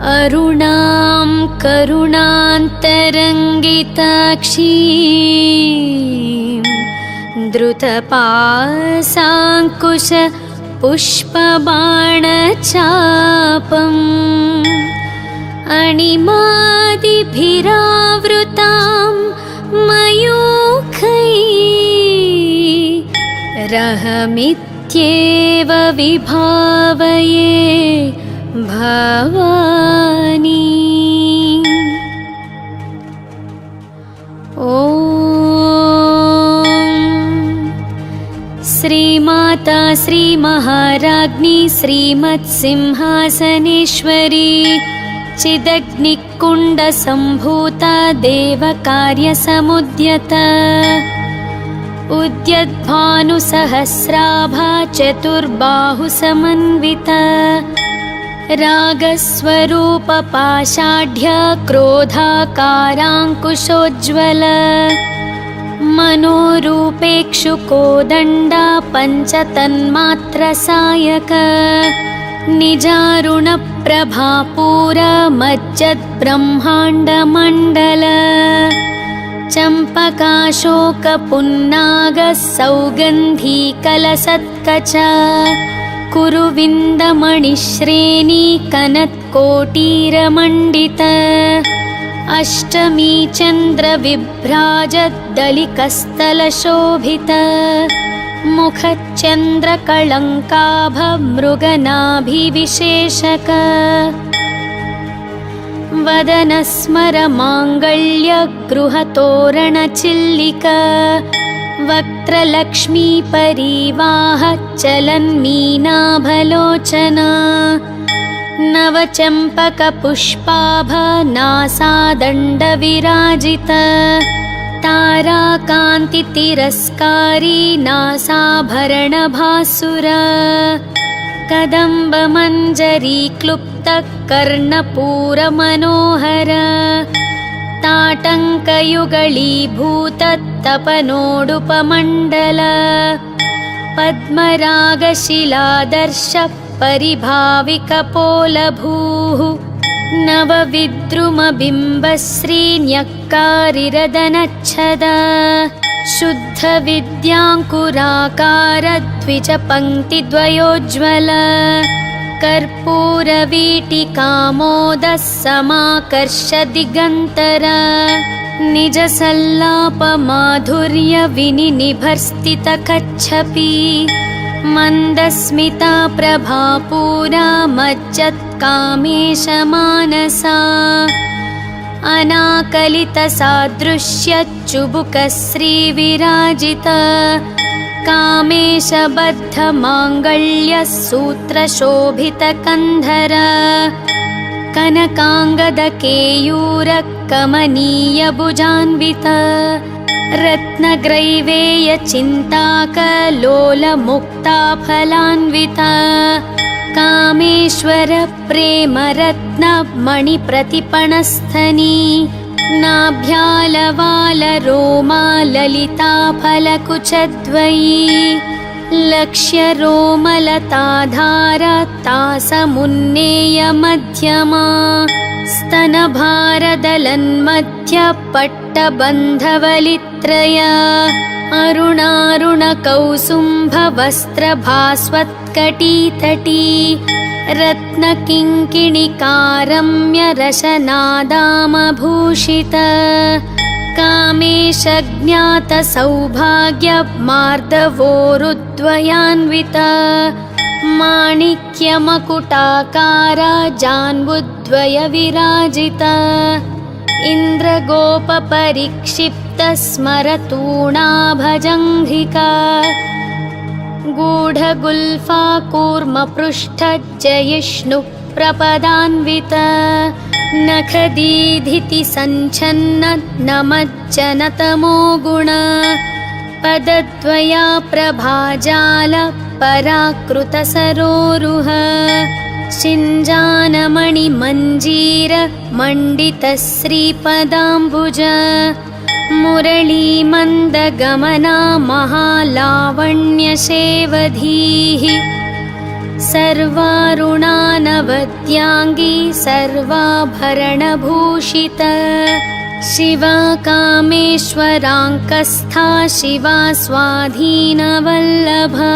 अरुणां करुणान्तरङ्गिताक्षीं द्रुतपाशाङ्कुश पुष्पबाणचापम् अणिमादिभिरावृतां मयूखैः रहमित्येव विभावये भवानी। ॐ श्रीमाता श्रीमहाराज्ञी श्रीमत्सिंहासनेश्वरी चिदग्निकुण्डसम्भूता देवकार्यसमुद्यता उद्यद्भानुसहस्राभा चतुर्बाहुसमन्विता रागस्वरूपपाषाढ्य क्रोधाकाराङ्कुशोज्ज्वल मनोरूपेक्षुकोदण्डा पञ्चतन्मात्रसायक निजारुणप्रभापूरमज्जद्ब्रह्माण्डमण्डल चम्पकाशोकपुन्नागः सौगन्धीकलसत्कच कुरुविन्दमणिश्रेणी कनत्कोटीरमण्डित अष्टमी चन्द्रविभ्राजद्दलिकस्थलशोभित मुखच्चन्द्रकळङ्काभमृगनाभिविशेषक वदनस्मरमाङ्गल्यगृहतोरणचिल्लिका वक्त्रलक्ष्मीपरीवाह चलन्मीनाभलोचना नवचम्पकपुष्पाभनासादण्डविराजित ताराकान्तितिरस्कारी नासाभरणभासुरा कदम्बमञ्जरीक्लुप्तकर्णपूरमनोहर ताटङ्कयुगलीभूततपनोडुपमण्डल पद्मरागशिलादर्श परिभाविकपोलभूः नवविद्रुमबिम्बश्रीन्यक्कारिरदनच्छदा शुद्धविद्याङ्कुराकारद्विजपङ्क्तिद्वयोज्ज्वल कर्पूरवीटिकामोदः समाकर्षदिगन्तर निजसल्लापमाधुर्यविनिनिभर्स्थितकच्छपी मन्दस्मिता प्रभापूरा मज्जत्कामेशमानसा अनाकलितसादृश्यच्चुबुकश्रीविराजिता कामेशबद्धमाङ्गल्यसूत्रशोभितकन्धर कनकाङ्गदकेयूरकमनीयभुजान्विता रत्नग्रैवेयचिन्ताकलोलमुक्ताफलान्विता कामेश्वरप्रेमरत्नमणिप्रतिपणस्थनी नाभ्यालवालरोमाललिताफलकुचद्वयी लक्ष्यरोमलताधारतासमुन्नेयमध्यमा स्तनभारदलन्मध्यपट्टबन्धवलित्रया अरुणारुणकौसुम्भवस्त्रभास्वत्कटीतटी रत्नकिङ्किणिकारम्यरशनादामभूषिता कामेशज्ञातसौभाग्यमार्दवोरुद्वयान्विता माणिक्यमकुटाकारा जान्बुद्वयविराजिता इन्द्रगोपपरिक्षिप्तस्मरतूणाभजङ्घिका गूढगुल्फा कूर्मपृष्ठजयिष्णुप्रपदान्विता नखदीधितिसञ्छन्नमज्जनतमो गुण पदद्वया प्रभाजाल पराकृतसरोरुह शिञ्जानमणिमञ्जीरमण्डितश्रीपदाम्बुज मुरलीमन्दगमना महालावण्यसेवधीः सर्वारुणानगम्या गुणवद्याङ्गी सर्वाभरणभूषिता शिवा कामेश्वराङ्कस्था शिवा स्वाधीनवल्लभा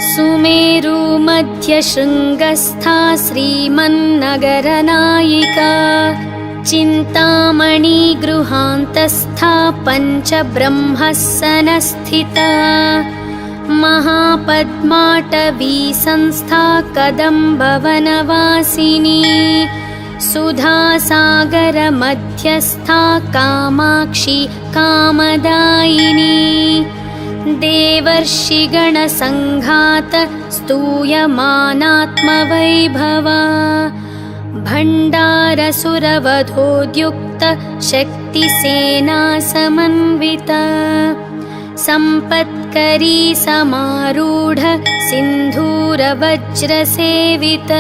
सुमेरु मध्यशृङ्गस्था श्रीमन्नगरनायिका चिन्तामणि गृहान्तस्था पञ्चब्रह्मस्सनस्थिता महापद्माटवी संस्था कदम्बवनवासिनी सुधासागर मध्यस्था कामाक्षी कामदायिनी देवर्षिगणसङ्घात स्तूयमानात्मवैभवा भण्डारसुरवधोद्युक्त शक्तिसेना समन्विता सम्पत्करी समारूढ सिन्धूरवज्रसेवित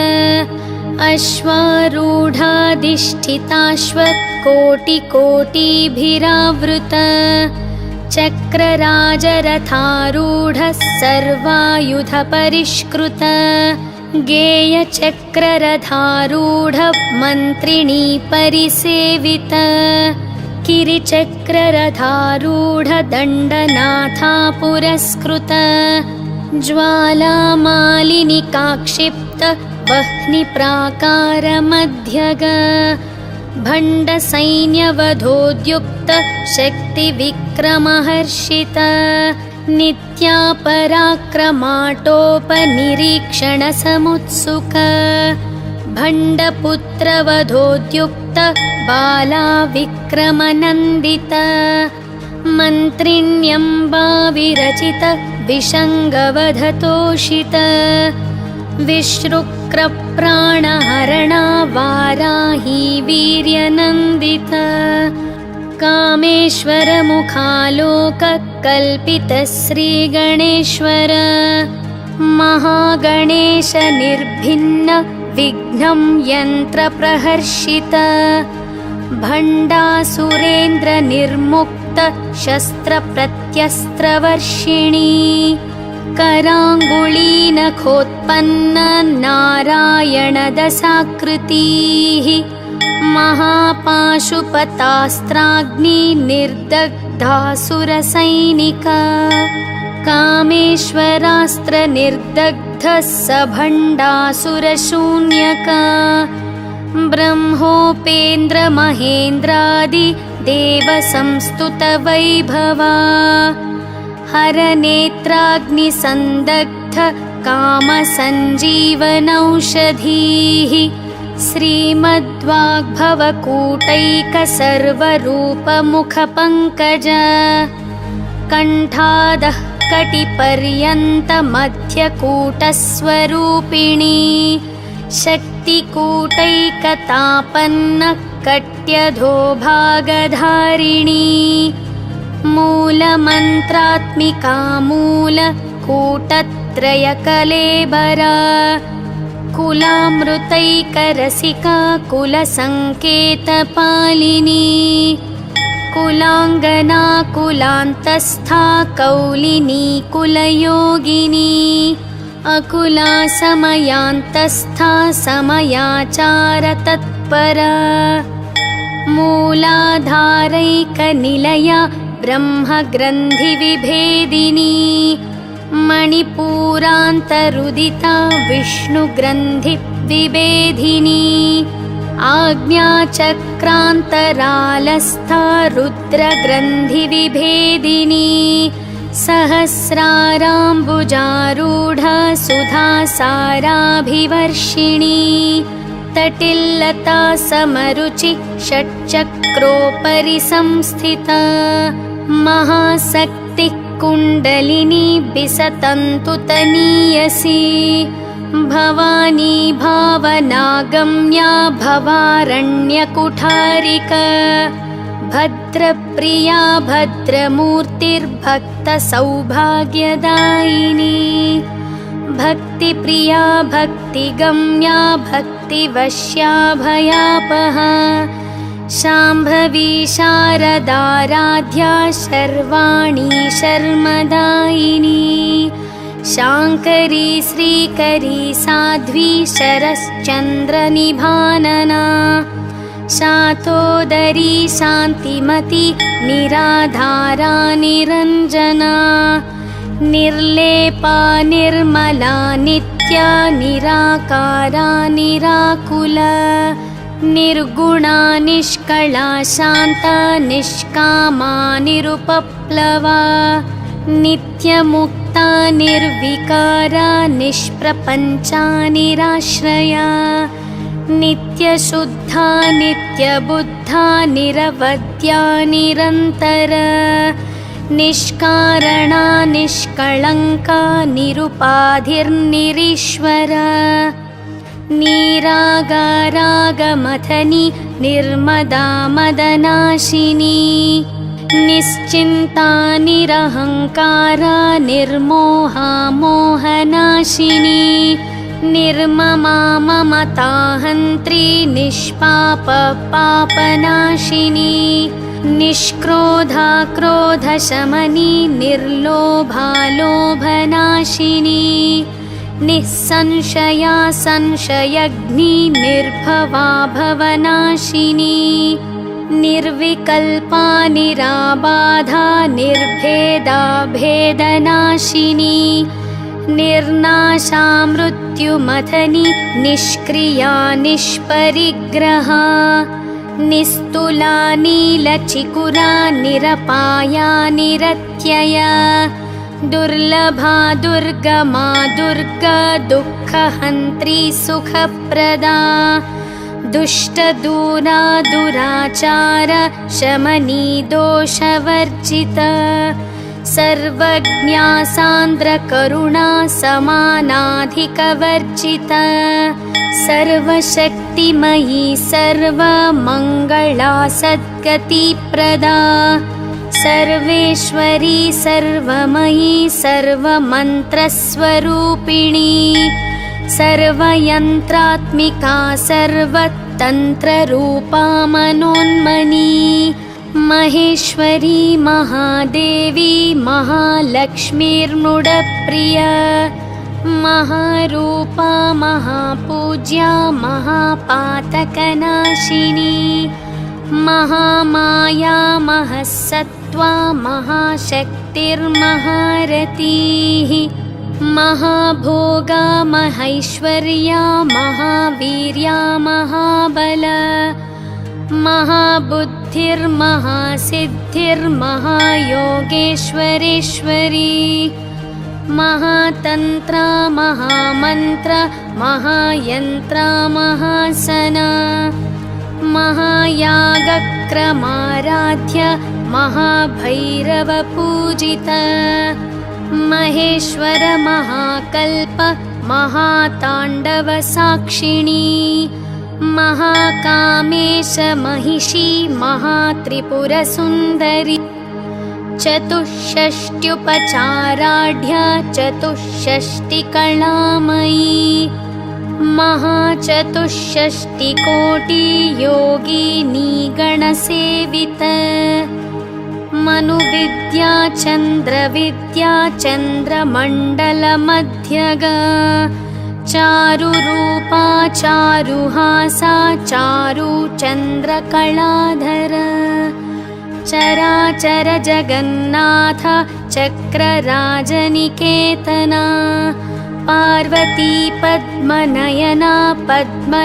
अश्वारूढाधिष्ठिताश्वकोटिकोटिभिरावृत चक्रराजरथारूढ सर्वायुधपरिष्कृत गेयचक्ररथारूढ मन्त्रिणी परिसेवित किरिचक्ररथारूढ दण्डनाथा पुरस्कृत ज्वालामालिनिकाक्षिप्त वह्निप्राकारमध्यग भण्डसैन्यवधोद्युक्त शक्तिविक्रमहर्षित नित्यापराक्रमाटोपनिरीक्षणसमुत्सुक भण्डपुत्रवधोद्युक्त बालाविक्रमनन्दित मन्त्रिण्यम्बाविरचित विषङ्गवधतोषित विश्रुक्रप्राणहरणा वाराही वीर्यनन्दित कामेश्वरमुखालोककल्पित श्रीगणेश्वर महागणेश निर्भिन्न विघ्नं यन्त्रप्रहर्षित भण्डासुरेन्द्र निर्मुक्त शस्त्रप्रत्यस्त्रवर्षिणी कराङ्गुलीनखोत्पन्न नारायणदशाकृतिः महापाशुपतास्त्राग्नि निर्दग्धासुरसैनिका कामेश्वरास्त्र निर्दग्धः स भण्डासुरशून्यका ब्रह्मोपेन्द्र महेन्द्रादि देवसंस्तुतवैभवा हरनेत्राग्निसन्दग्ध कामसञ्जीवनौषधीः श्रीमद्वाग्भवकूटैकसर्वरूपमुखपङ्कज कण्ठादः कटिपर्यन्तमध्यकूटस्वरूपिणी शक्तिकूटैकतापन्न कट्यधोभागधारिणी मूलमन्त्रात्मिका मूलकूटत्रयकलेबरा कुलामृतैकरसिका कुलसङ्केतपालिनी कुलाङ्गना कुलान्तस्था कौलिनी कुलयोगिनी अकुला समयान्तस्था समयाचारतत्परा मूलाधारैकनिलया ब्रह्मग्रन्थिविभेदिनी मणिपूरान्तरुदिता विष्णुग्रन्थिविभेदिनी आज्ञाचक्रान्तरालस्था रुद्रग्रन्थिविभेदिनी सहस्राराम्बुजारूढा सुधासाराभिवर्षिणी तटिल्लता समरुचि षट्चक्रोपरि संस्थिता महाशक्तिः कुण्डलिनी बिसतन्तुतनीयसी भवानी भावनागम्या भवारण्यकुठारिका भद्रप्रिया भद्रमूर्तिर्भक्तसौभाग्यदायिनी भक्तिप्रिया भक्तिगम्या भक्तिवश्या भयापहा शाम्भवी शारदाराध्या शर्वाणी शर्मदायिनी शाङ्करी श्रीकरी साध्वी शरश्चन्द्रनिभानना शातोदरी शान्तिमती निराधारा निरञ्जना निर्लेपा निर्मला नित्या निराकारा निराकुला निर्गुणा निष्कला शान्ता निष्कामा निरुपप्लवा नित्यमुक्ता निर्विकारा निष्प्रपञ्चा निराश्रया नित्यशुद्धा नित्यबुद्धा निरवद्या निरन्तरा निष्कारणा निष्कळङ्का निरुपाधिर्निरीश्वरा निरागारागमथनी निर्मदा मदनाशिनी निश्चिन्ता निरहङ्कारा निर्मोहा मोहनाशिनी निर्ममा ममताहन्त्री निष्पाप पापनाशिनी निष्क्रोधा क्रोधशमनी निर्लोभा लोभनाशिनी निःसंशया संशयग्नि निर्भवा भवनाशिनी निर्विकल्पा निराबाधा निर्भेदा भेदनाशिनी निर्नाशा मृत्युमथनी निष्क्रिया निष्परिग्रहा निस्तुला नीलचिकुरा निरपाया निरत्यया दुर्लभा दुर्गमा दुर्गा दुःखहन्त्री सुखप्रदा दुष्टदूरा दुराचार शमनी दोषवर्जिता सर्वज्ञा सान्द्रकरुणा समानाधिकवर्जिता सर्वशक्तिमयी सर्वमङ्गला सद्गतिप्रदा सर्वेश्वरी सर्वमयी सर्वमन्त्रस्वरूपिणी सर्वयन्त्रात्मिका सर्वतन्त्ररूपा मनोन्मनी महेश्वरी महादेवी महालक्ष्मीर्मुडप्रिया महारूपा महापूज्या महापातकनाशिनी महामाया महसत्त्वा महाशक्तिर्महारतीः महाभोगा महैश्वर्या महावीर्या महाबला महाबुद्धिर्महासिद्धिर्महायोगेश्वरेश्वरी महातन्त्रा महामन्त्र महायन्त्रा महासना महायागक्रमाराध्य महाभैरवपूजिता महेश्वर महाकल्प महाताण्डवसाक्षिणी महाकामेश महिषी महात्रिपुरसुन्दरी चतुष्षष्ट्युपचाराढ्या चतुष्षष्टिकलामयी महाचतुष्षष्टिकोटियोगिनी गणसेविता मनुविद्या चन्द्रविद्या चन्द्रमण्डलमध्यगा चारुरूपा चारुहासा चारुचन्द्रकलाधर चराचर जगन्नाथ चक्रराजनिकेतना पार्वती पद्मनयना पद्मरागसमप्रभा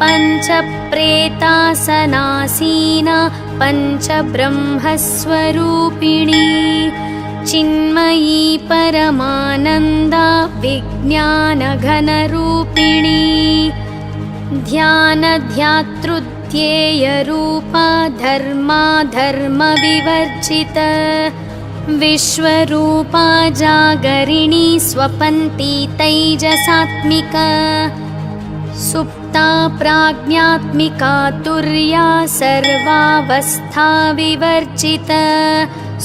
पञ्चप्रेतासनासीना पञ्चब्रह्मस्वरूपिणी चिन्मयी परमानन्दा विज्ञानघनरूपिणी ध्यानध्यातृध्येयरूपा धर्मा धर्मविवर्जिता विश्वरूपा जागरिणी स्वपन्ती तैजसात्मिका सुप्ता प्राज्ञात्मिका तुर्या सर्वावस्था विवर्जिता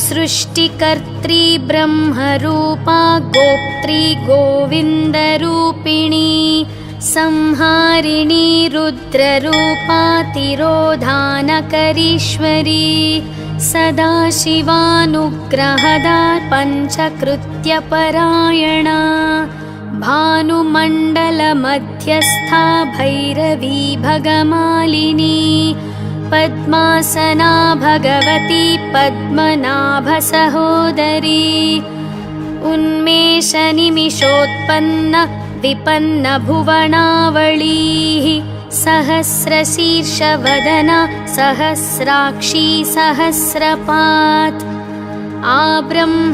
सृष्टिकर्त्री ब्रह्मरूपा गोप्त्री गोविन्दरूपिणी संहारिणी रुद्ररूपा तिरोधानकरीश्वरी सदाशिवानुग्रहदा पञ्चकृत्यपरायणा भानुमण्डलमध्यस्था भैरवी भगमालिनी पद्मासना भगवती पद्मनाभसहोदरी उन्मेषनिमिषोत्पन्न विपन्नभुवनावळीः सहस्रशीर्षवदना सहस्राक्षी सहस्रपात् आब्रह्मकीटजननी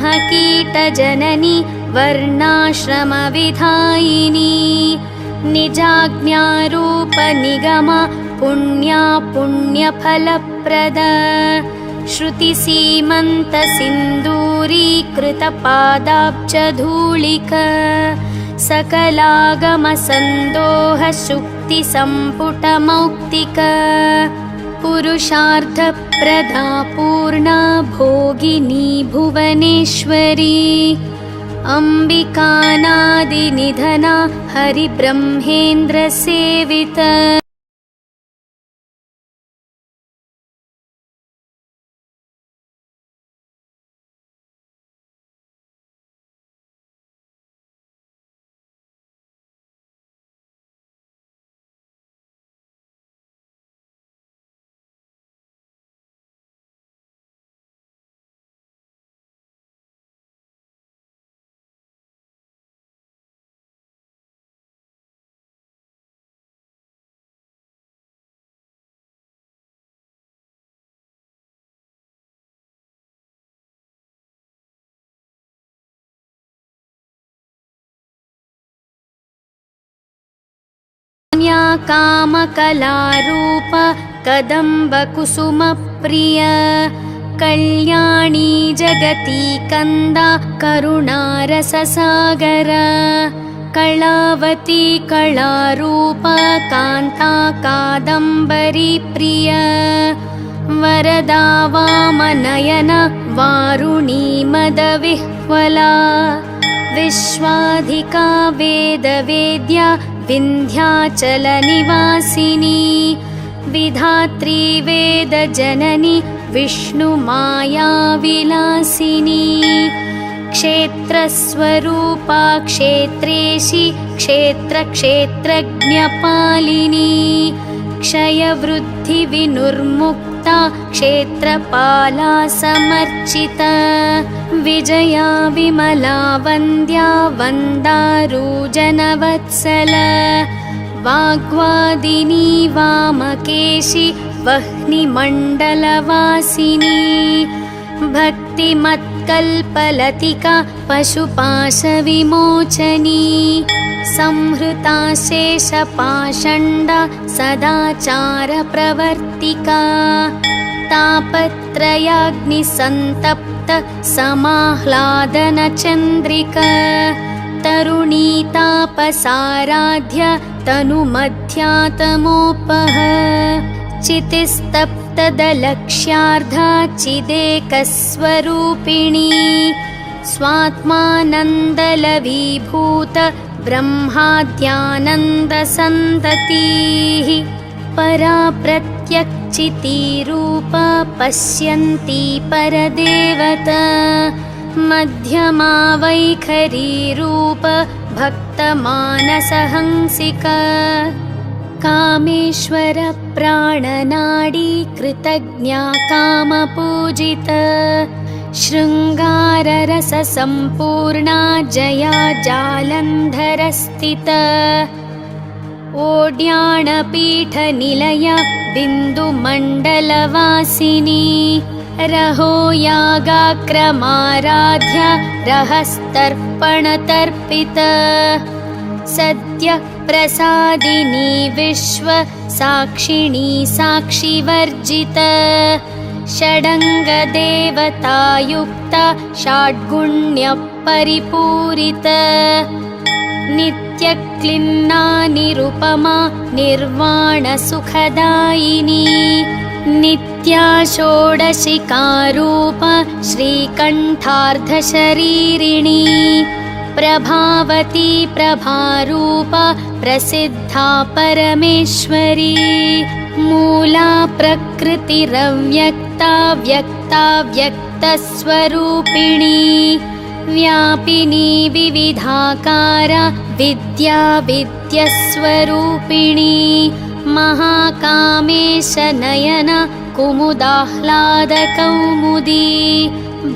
वर्णाश्रमविधायिनी निजाज्ञारूपनिगमा पुण्या पुण्यफलप्रदा श्रुतिसीमन्तसिन्दूरीकृतपादाब्जधूलिका सकलागमसन्दोहशुक्तिसम्पुटमौक्तिका पुरुषार्थप्रदा पूर्णा भोगिनी भुवनेश्वरी अम्बिकानादिनिधना हरिब्रह्मेन्द्रसेविता कामकलारूप कदम्बकुसुमप्रिय कल्याणी जगती कंदा करुणारससागर कलावती कलारूप कान्ता कादम्बरी प्रिय वरदा वामनयन वारुणी मदविह्वला विश्वाधिका वेदवेद्या विन्ध्याचलनिवासिनी विधात्री वेदजननी विष्णुमायाविलासिनी क्षेत्रस्वरूपा क्षेत्रेशी क्षेत्रक्षेत्रज्ञपालिनी क्षयवृद्धिविनुर्मुक्ता क्षेत्रपाला समर्चिता विजया विमला वन्द्या वन्दारूजनवत्सला वाग्वादिनी वामकेशी वह्निमण्डलवासिनी भक्तिमत्कल्पलतिका पशुपाशविमोचनी संहृता शेषपाषण्डा सदाचारप्रवर्तिका तापत्रयाग्निसन्तप्त समाह्लादनचन्द्रिका तरुणी तापसाराध्य तनुमध्यातमोपह चितिस्तप्तदलक्ष्यार्धा चिदेकस्वरूपिणी स्वात्मानन्दलवीभूत ब्रह्माद्यानन्दसन्ततिः परा प्रत्यक्चितीरूपा पश्यन्ती परदेवता मध्यमा वैखरीरूप भक्तमानसहंसिका कामेश्वर प्राणनाडी कृतज्ञा कामपूजिता शृङ्गाररससम्पूर्णा जया जालन्धरस्थिता ओड्याणपीठनिलया बिन्दुमण्डलवासिनी रहो यागाक्रमाराध्या रहस्तर्पणतर्पिता सद्यः प्रसादिनी विश्व साक्षिणी साक्षिवर्जिता षडङ्गदेवतायुक्ता षड्गुण्यपरिपूरिता नित्यक्लिन्ना निरुपमा निर्वाणसुखदायिनी नित्या षोडशिकारूपा श्रीकण्ठार्धशरीरिणी प्रभावती प्रभारूपा प्रसिद्धा परमेश्वरी मूला प्रकृतिरव्यक्ता व्यक्ता व्यक्ताव्यक्तस्वरूपिणी व्यापिनी विविधाकार विद्या विद्यस्वरूपिणी महाकामेश नयन कुमुदाह्लादकौमुदी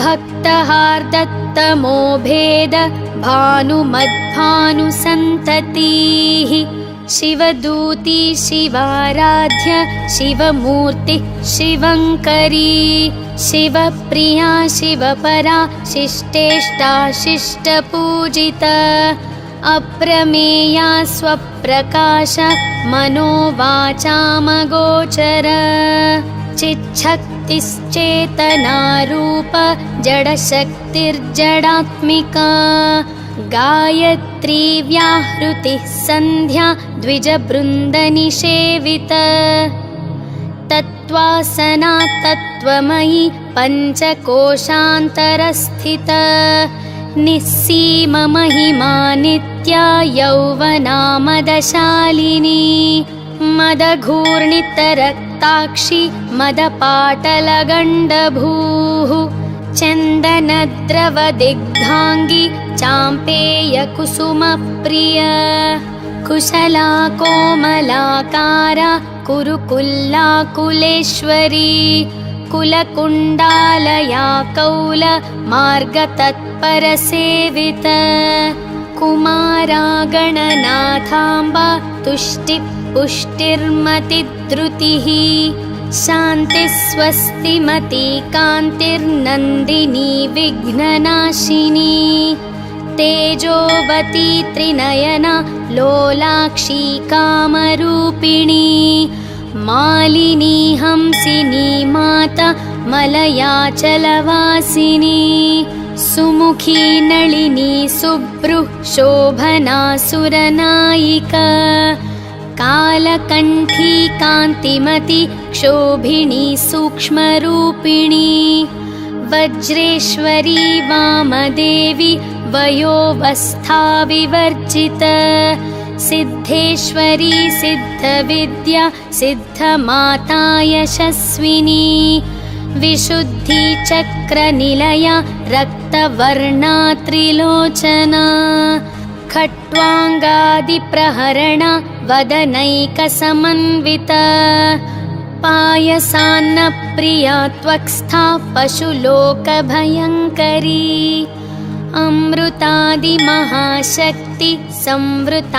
भक्तहार्दत्तमो भेद भानुमद्भानुसन्ततिः शिवदूती शिवाराध्य शिवमूर्ति शिवङ्करी शिवप्रिया शिवपरा शिष्टेष्टा शिष्टपूजिता अप्रमेया स्वप्रकाश मनोवाचामगोचर चिच्छक्तिश्चेतनारूप जडशक्तिर्जडात्मिका गायत्री व्याहृतिः सन्ध्या द्विजबृन्दनिषेविता तत्त्वासना तत्त्वमयी पञ्चकोशान्तरस्थिता निस्सीममहिमा नित्या यौवनामदशालिनी मदघूर्णितरक्ताक्षी मदपाटलगण्डभूः चन्दनद्रवदिग्धाङ्गी चाम्पेयकुसुमप्रिया कुशला कोमलाकारा कुरुकुल्लाकुलेश्वरी कुलकुण्डालया कौल मार्गतत्परसेविता कुमारा गणनाथाम्बा तुष्टिपुष्टिर्मतिद्रुतिः शान्तिस्वस्तिमती कान्तिर्नन्दिनी विघ्ननाशिनी तेजोवती त्रिनयना लोलाक्षी कामरूपिणी मालिनी हंसिनी माता मलयाचलवासिनी सुमुखी नलिनी सुभ्रुः शोभना सुरनायिका कालकण्ठी कान्तिमती क्षोभिणी सूक्ष्मरूपिणी वज्रेश्वरी वामदेवी वयोवस्था विवर्जिता सिद्धेश्वरी सिद्धविद्या सिद्धमाता यशस्विनी विशुद्धिचक्रनिलया रक्तवर्णा त्रिलोचना खट्वाङ्गादिप्रहरणा वदनैकसमन्विता पायसान्नप्रिया त्वक्स्था पशुलोकभयङ्करी अमृतादिमहाशक्ति संवृताडाकिनीश्वरी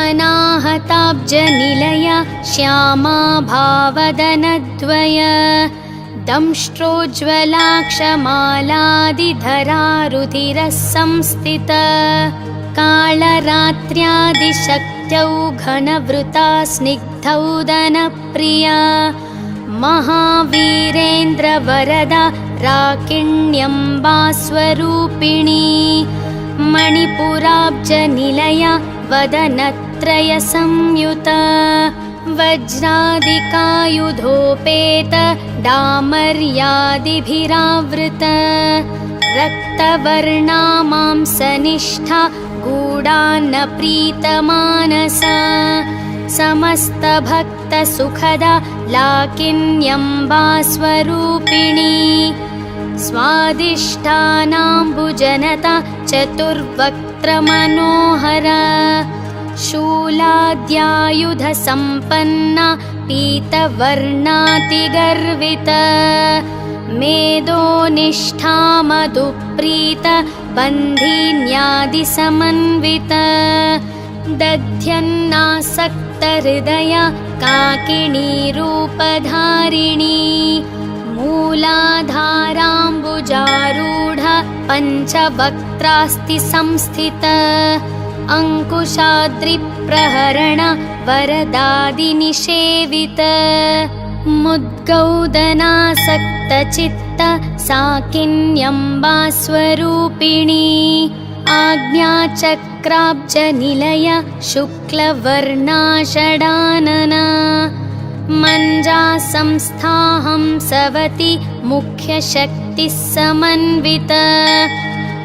अनाहताब्जनिलया श्यामा भावदनद्वया दंष्ट्रोज्ज्वलाक्षमालादिधरा रुधिरः संस्थिता कालरात्र्यादिशक्त्यौ घनवृता स्निग्धौदनप्रिया महावीरेन्द्रवरदा राकिण्यम्बा स्वरूपिणी मणिपुराब्जनिलया वदनत्रयसंयुता वज्रादिकायुधोपेत डामर्यादिभिरावृता रक्तवर्णा मांसनिष्ठा गूढान्नप्रीतमानसा समस्तभक्तसुखदा लाकिन्यम्बा स्वरूपिणी स्वादिष्ठानाम्बुजनता चतुर्वक्त्रमनोहरा शूलाद्यायुधसम्पन्ना पीतवर्णातिगर्विता मेदोनिष्ठा मधुप्रीता बन्धिन्यादिसमन्विता दध्यन्नासक्तहृदया काकिनी रूपधारिणी मूलाधाराम्बुजारूढा पञ्चवक्त्रास्ति संस्थिता अङ्कुशाद्रिप्रहरण वरदादिनिषेविता मुद्गौदनासक्तचित्त साकिन्यम्बा स्वरूपिणी आज्ञाचक्राब्जनिलया शुक्लवर्णा षडानना मञ्जा संस्था हंसवती मुख्यशक्तिः समन्विता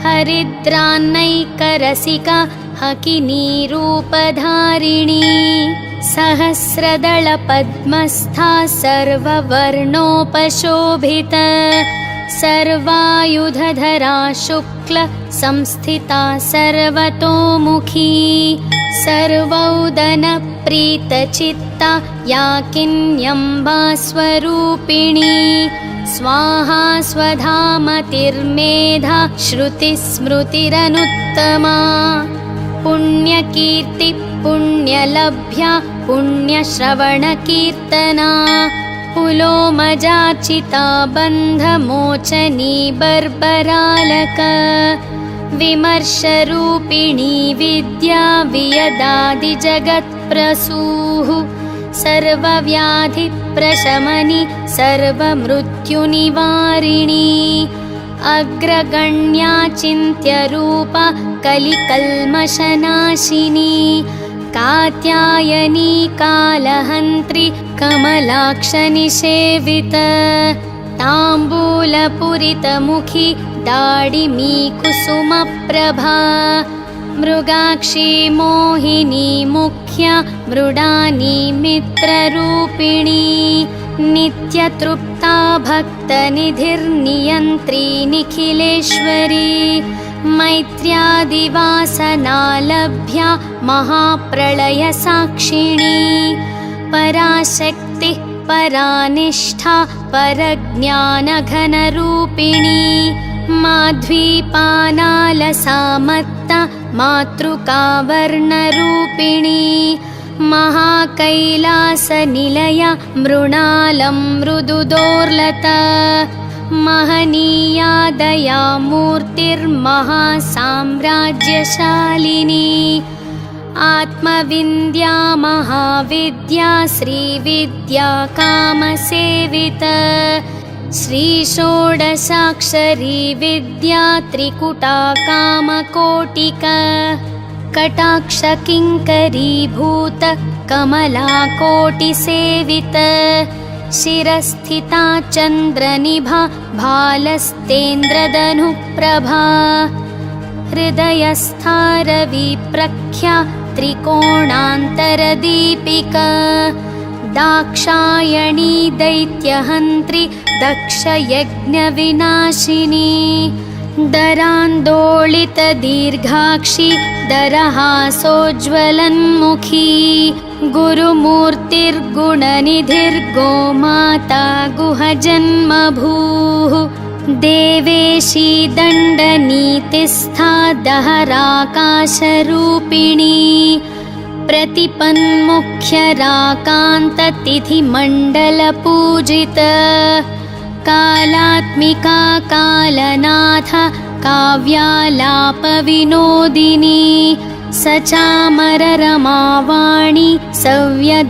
हरिद्रान्नैकरसिका हकिनी रूपधारिणी सहस्रदलपद्मस्था सर्ववर्णोपशोभिता सर्वायुधधरा शुक्ल संस्थिता सर्वतोमुखी सर्वौदनप्रीतचित्ता या किन्यम्बा स्वरूपिणी स्वाहा स्वधामतिर्मेधा श्रुतिस्मृतिरनुत्तमा पुण्यकीर्ति पुण्यलभ्या पुण्यश्रवणकीर्तना पुलोमजाचिता बन्धमोचनी बर्बरालक विमर्शरूपिणी विद्या वियदादिजगत्प्रसूः सर्वव्याधिप्रशमनी सर्वमृत्युनिवारिणी अग्रगण्या चिन्त्यरूपा कलिकल्मषनाशिनी कात्यायनी कालहन्त्री कमलाक्षनिषेविता ताम्बूलपूरितमुखी दाडिमी कुसुमप्रभा मृगाक्षी मोहिनी मुख्या मृडानी मित्ररूपिणी नित्यतृप्ता भक्तनिधिर्नियन्त्री निखिलेश्वरी मैत्र्यादिवासनालभ्या महाप्रलयसाक्षिणी पराशक्तिः परानिष्ठा परज्ञानघनरूपिणी माध्वीपानालसामत्ता मातृकावर्णरूपिणी महाकैलासनिलया मृणालं मृदुदोर्लता महनीया दयामूर्तिर्महासाम्राज्यशालिनी आत्मविन्द्या महाविद्या श्रीविद्या कामसेविता श्रीषोडशाक्षरी विद्या त्रिकुटा कामकोटिका कटाक्षकिङ्करीभूत कमलाकोटिसेविता शिरस्थिता चन्द्रनिभा भालस्तेन्द्रधनुप्रभा हृदयस्था रविप्रख्या त्रिकोणान्तरदीपिका दाक्षायणी दैत्यहन्त्री दक्षयज्ञविनाशिनी दरान्दोलितदीर्घाक्षी दरहासोज्ज्वलन्मुखी गुरुमूर्तिर्गुणनिधिर्गोमाता गुहजन्मभूः देवेशी दण्डनीतिस्था दहराकाशरूपिणी प्रतिपन्मुख्यराकान्ततिथिमण्डलपूजिता कालात्मिका कालनाथ काव्यालापविनोदिनी सचामररमावाणी सव्यदक्षिणसेविता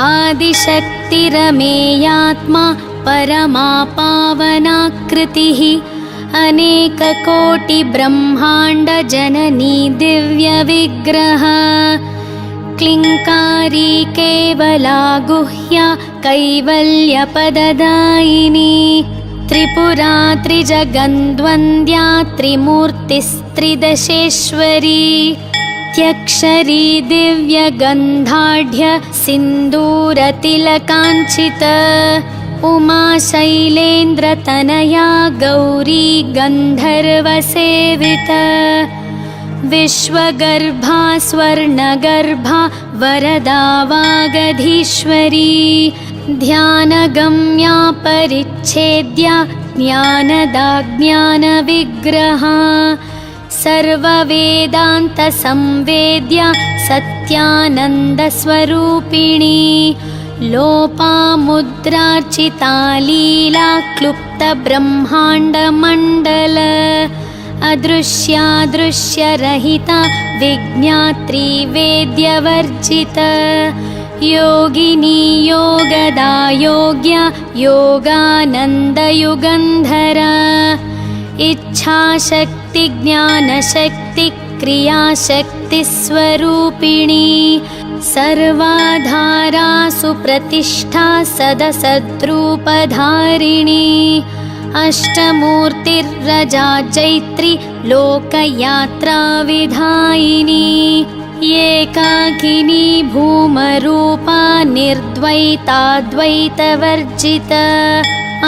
आदिशक्तिरमेयात्मा परमा पावनाकृतिः अनेककोटिब्रह्माण्डजननी दिव्यविग्रह क्लिङ्कारी केवला गुह्या कैवल्यपददायिनी त्रिपुरा त्रिजगन्द्वन्द्या त्रिमूर्तिस्त्रिदशेश्वरी त्यक्षरी दिव्यगन्धाढ्य सिन्दूरतिलकाञ्चिता उमा शैलेन्द्रतनया गौरी गन्धर्वसेविता विश्वगर्भा स्वर्णगर्भा वरदा वागधीश्वरी ध्यानगम्या परिच्छेद्या ज्ञानदा ज्ञानविग्रहा सर्ववेदान्तसंवेद्या सत्यानन्दस्वरूपिणी लोपामुद्रार्चिता लीला क्लुप्तब्रह्माण्डमण्डल अदृश्यादृश्यरहिता विज्ञात्री वेद्यवर्जिता योगिनी योगदा योग्या योगानन्दयुगन्धरा इच्छाशक्ति ज्ञानशक्ति क्रियाशक्तिस्वरूपिणी सर्वाधारा सुप्रतिष्ठा सदसद्रूपधारिणी अष्टमूर्तिर्रजा चैत्री लोकयात्रा विधायिनी एकाकिनी भूमरूपा निर्द्वैताद्वैतवर्जिता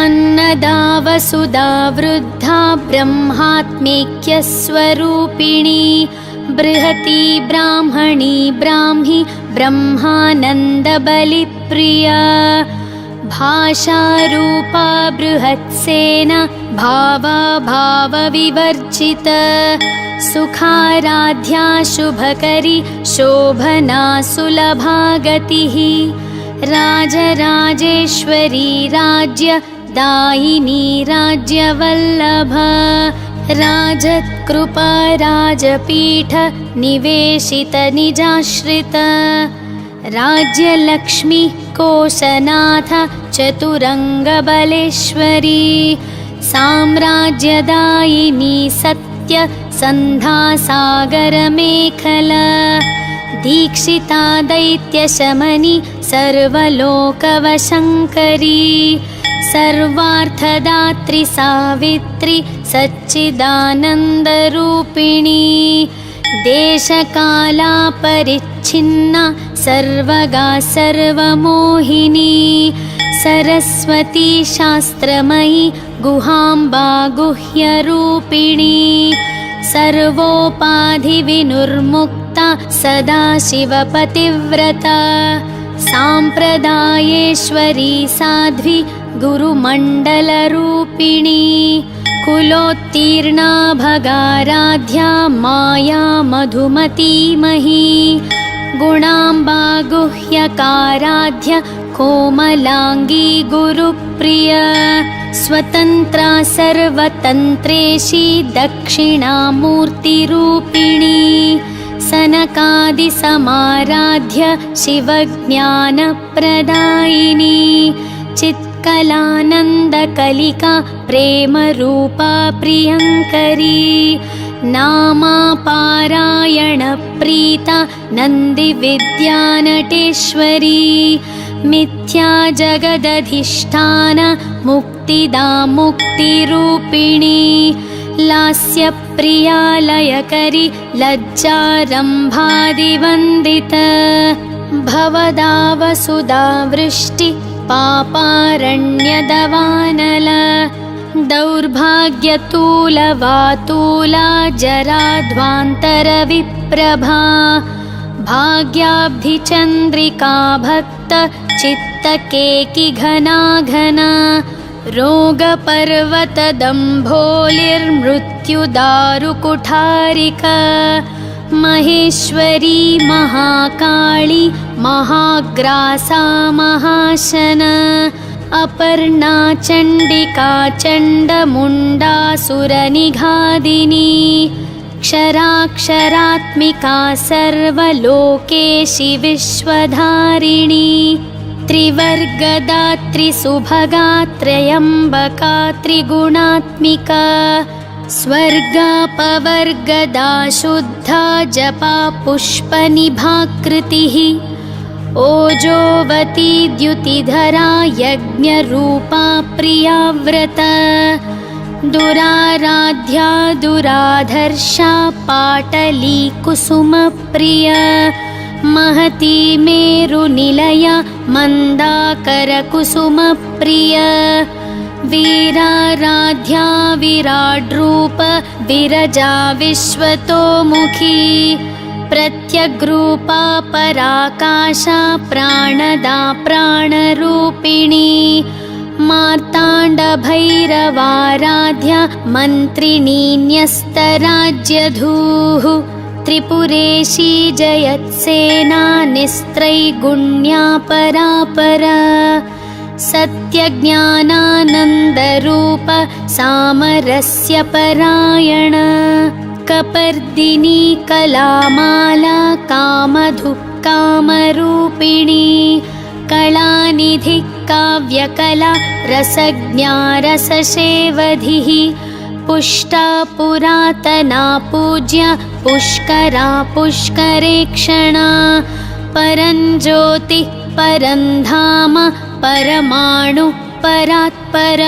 अन्नदा वसुधा वृद्धा ब्रह्मात्मैक्यस्वरूपिणी बृहती ब्राह्मणी ब्राह्मी ब्रह्मानन्दबलिप्रिया भाषारूपा बृहत्सेना भावा भावविवर्जिता सुखाराध्या शुभकरी शोभना सुलभा गतिः राजराजेश्वरी राज्यदायिनी राज्यवल्लभा राजत्कृपा राजपीठ निवेशित निजाश्रित राज्यलक्ष्मी कोशनाथ चतुरङ्गबलेश्वरी साम्राज्यदायिनी सत्य सन्धासागरमेखला दीक्षिता दैत्यशमनी सर्वलोकवशङ्करी सर्वार्थदात्री सावित्री सच्चिदानन्दरूपिणी देशकालापरिच्छिन्ना सर्वगा सर्वमोहिनी सरस्वती शास्त्रमयी गुहाम्बा गुह्यरूपिणी सर्वोपाधिविनुर्मुक्ता सदाशिवपतिव्रता साम्प्रदायेश्वरी साध्वी गुरुमण्डलरूपिणी कुलोत्तीर्णा भगाराध्या माया मधुमतीमही गुणाम्बा गुह्यकाराध्य कोमलांगी गुरुप्रिया स्वतन्त्रा सर्वतन्त्रेशी दक्षिणामूर्तिरूपिणी सनकादिसमाराध्य शिवज्ञानप्रदायिनी चित्कलानन्दकलिका प्रेमरूपा प्रियङ्करी नामापारायणप्रीता नन्दिविद्यानटेश्वरी मिथ्या जगदधिष्ठान मुक्तिदा मुक्तिरूपिणी लास्यप्रिया लयकरी लज्जारम्भादिवन्दिता भवदा वसुधा वृष्टि पापारण्यदवानला दौर्भाग्यतूलवातूला जराध्वान्तरविप्रभा भाग्याब्धिचन्द्रिका भक्त चित्तकेकि घना घना रोगपर्वतदम्भोलिर्मृत्युदारुकुठारिका महेश्वरी महाकाली महाग्रासा महाशना अपर्णा चण्डिका चण्डमुण्डासुरनिघादिनी क्षराक्षरात्मिका सर्वलोकेशि विश्वधारिणी त्रिवर्गदात्री सुभगा त्र्यम्बका त्रिगुणात्मिका स्वर्गापवर्गदा शुद्धा जपा पुष्पनिभाकृतिः ओजोवती द्युतिधरा यज्ञरूपा प्रियाव्रता दुराराध्या दुराधर्षा पाटली कुसुमप्रिया महती मेरुनिलया मन्दाकरकुसुमप्रिया वीराराध्या विराड्रूप विरजा विश्वतोमुखी प्रत्यग्रूपा पराकाशा प्राणदा प्राणरूपिणी मार्ताण्डभैरवाराध्या मन्त्रिणी न्यस्तराज्यधूः त्रिपुरेशी जयत्सेना निस्त्रैगुण्या परापरा सत्यज्ञानानन्दरूप सामरस्य परायण कपर्दिनी कलामाला कामधुः कामरूपिणी कलानिधि काव्यकला रसज्ञा रससेवधिः पुष्टा पुरातना पूज्या पुष्करा पुष्करेक्षणा परञ्ज्योतिः परन्धाम परमाणु परात्पर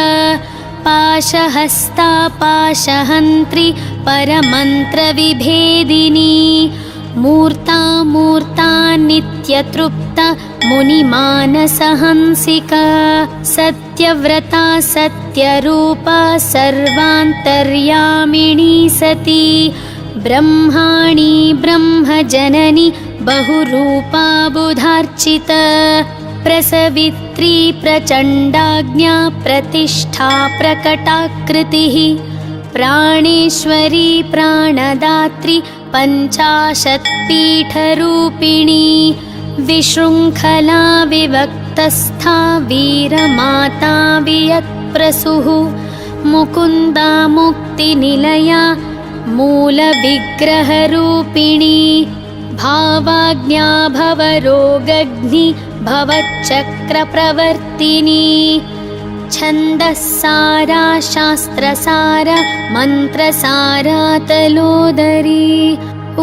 पाशहस्ता पाशहन्त्री परमन्त्रविभेदिनी मूर्ता मूर्ता नित्यतृप्ता मुनिमानसहंसिका सत्यव्रता सत्यरूपा सर्वान्तर्यामिणी सती ब्रह्माणी ब्रह्मजननी बहुरूपा बुधार्चिता प्रसवित्री प्रचण्डाज्ञा प्रतिष्ठा प्रकटाकृतिः प्राणेश्वरी प्राणदात्री पञ्चाशत्पीठरूपिणी विशृङ्खला विवक्तस्था वीरमाता वियत्प्रसूः मुकुन्दा मुक्तिनिलया मूलविग्रहरूपिणी भावाज्ञा भवरोगग्नि भवच्चक्रप्रवर्तिनी छन्दस्सारा शास्त्रसारा मन्त्रसारा तलोदरी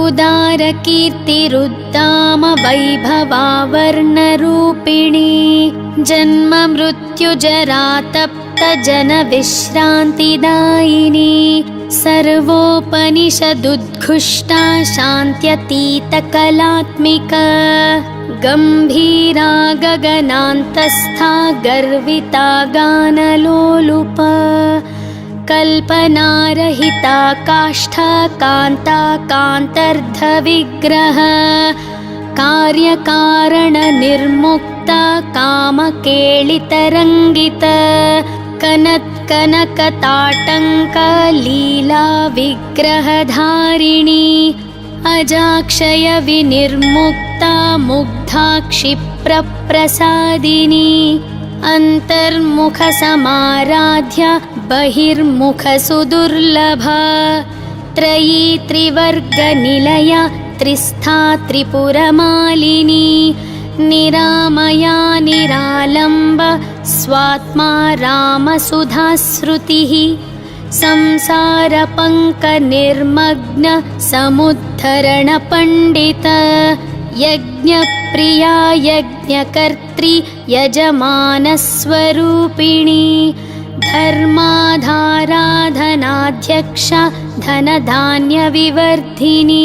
उदारकीर्तिरुद्दाम वैभवा वर्णरूपिणी जन्म मृत्युजरा तप्त जनविश्रान्तिदायिनी सर्वोपनिषदुद्घुष्टा शान्त्यतीतकलात्मिका गम्भीरा गगनान्तस्था गर्विता गानलोलुपा कल्पनारहिता काष्ठा कान्ता कान्तर्धविग्रह कार्यकारणनिर्मुक्ता कामकेलितरङ्गिता कनत्कनकताटङ्कलीला विग्रहधारिणी अजाक्षयविनिर्मुक्ता मुग्धा क्षिप्रप्रसादिनी अन्तर्मुखसमाराध्या बहिर्मुखसुदुर्लभा त्रयी त्रिवर्गनिलया त्रिस्था त्रिपुरमालिनी निरामया निरालम्ब स्वात्मा रामसुधाश्रुतिः संसारपङ्कनिर्मग्न समुद्धरणपण्डित यज्ञप्रिया यज्ञकर्त्री यजमानस्वरूपिणी धर्माधाराधनाध्यक्षा धनधान्यविवर्धिनी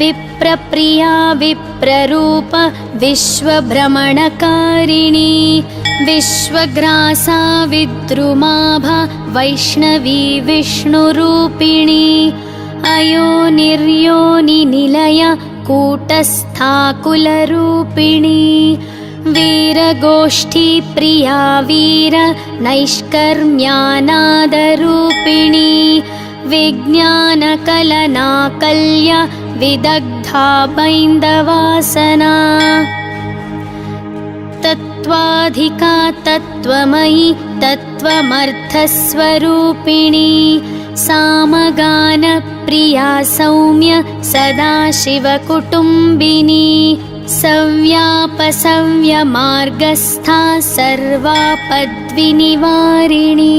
विप्रप्रिया विप्ररूप विश्वभ्रमणकारिणी विश्वग्रासा विद्रुमाभा वैष्णवी विष्णुरूपिणी अयोनिर्योनिनिलया कूटस्था कुलरूपिणी वीरगोष्ठी प्रिया वीर नैष्कर्म्यानादरूपिणी विज्ञानकलनाकल्या विदग्धा बैन्दवासना तत्त्वाधिका तत्त्वमयी तत्त्वमर्थस्वरूपिणी सामगानप्रिया सौम्य सदाशिवकुटुम्बिनी सव्यापसव्यमार्गस्था सर्वापद्विनिवारिणी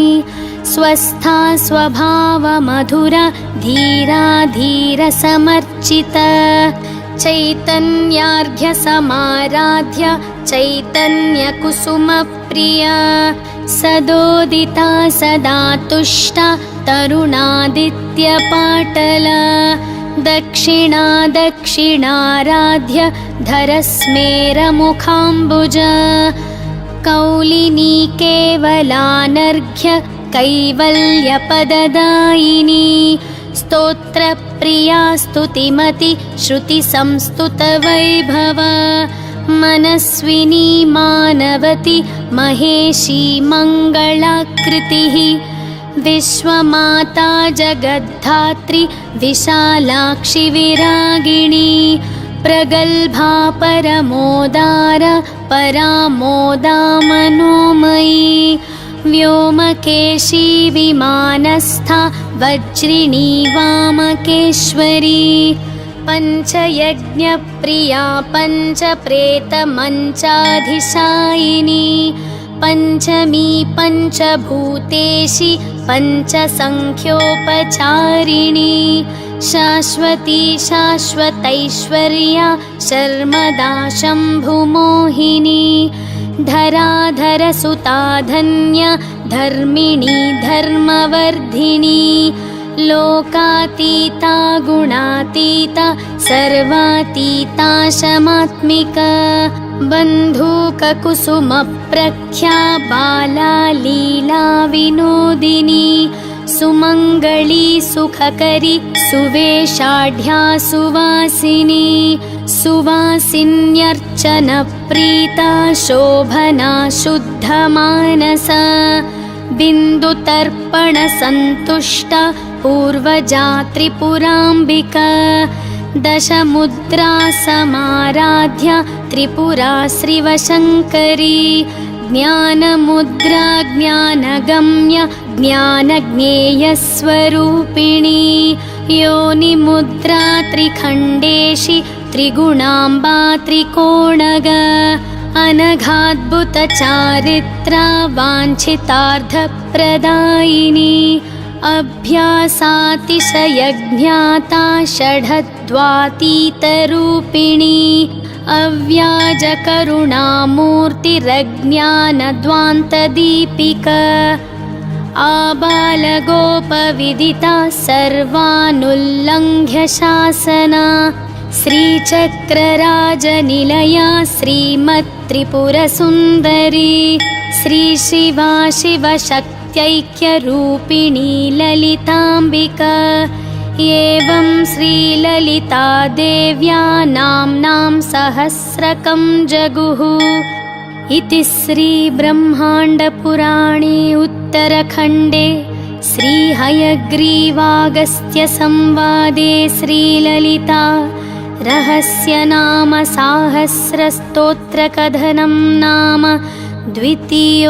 स्वस्था स्वभावमधुरा धीरा धीरसमर्चिता चैतन्यार्घ्यसमाराध्य चैतन्यकुसुमप्रिया सदोदिता सदा तुष्टा तरुणादित्यपाटला दक्षिणा दक्षिणाराध्य धरस्मेरमुखाम्बुजा कौलिनी केवलानर्घ्य कैवल्यपददायिनी स्तोत्रप्रिया स्तुतिमति श्रुतिसंस्तुतवैभवा मनस्विनी मानवती महेशी मङ्गलाकृतिः विश्वमाता जगद्धात्री विशालाक्षि विरागिणी प्रगल्भा परमोदार परामोदा मनोमयी व्योमकेशी विमानस्था वज्रिणी वामकेश्वरी पञ्चयज्ञप्रिया पञ्चप्रेतमञ्चाधिशायिनी पञ्चमी पञ्चभूतेशी पञ्चसङ्ख्योपचारिणी शाश्वती शाश्वतैश्वर्या शर्मदा शम्भुमोहिनी धराधरसुता धन्या धर्मिणी धर्मवर्धिनी लोकातीता गुणातीता सर्वातीता शमात्मिका बन्धूककुसुमप्रख्या बाला लीला विनोदिनी सुमङ्गली सुखकरी सुवेशाढ्या सुवासिनी सुवासिन्यर्चनप्रीता शोभना शुद्धमानसा बिन्दुतर्पणसन्तुष्टा पूर्वजा त्रिपुराम्बिका दशमुद्रा समाराध्या त्रिपुरा श्रीवशङ्करी ज्ञानमुद्रा ज्ञानगम्य ज्ञानज्ञेयस्वरूपिणी योनिमुद्रा त्रिखण्डेशि त्रिगुणाम्बा त्रिकोणग अनघाद्भुतचारित्रा वाञ्छितार्थप्रदायिनी अभ्यासातिशयज्ञाता षडद्वातीतरूपिणी अव्याजकरुणामूर्तिरज्ञानद्वान्तदीपिका आबालगोपविदिता सर्वानुल्लङ्घ्य शासना श्रीचक्रराजनिलया श्रीमत्त्रिपुरसुन्दरी श्रीशिवा शिवशक्त्यैक्यरूपिणी ललिताम्बिका एवं श्रीललितादेव्या नाम्नां सहस्रकं जगुः इति श्रीब्रह्माण्डपुराणे उत्तरखण्डे श्रीहयग्रीवागस्त्यसंवादे श्रीललिता रहस्यनाम साहस्रस्तोत्रकथनं नाम द्वितीयोऽध्यायः।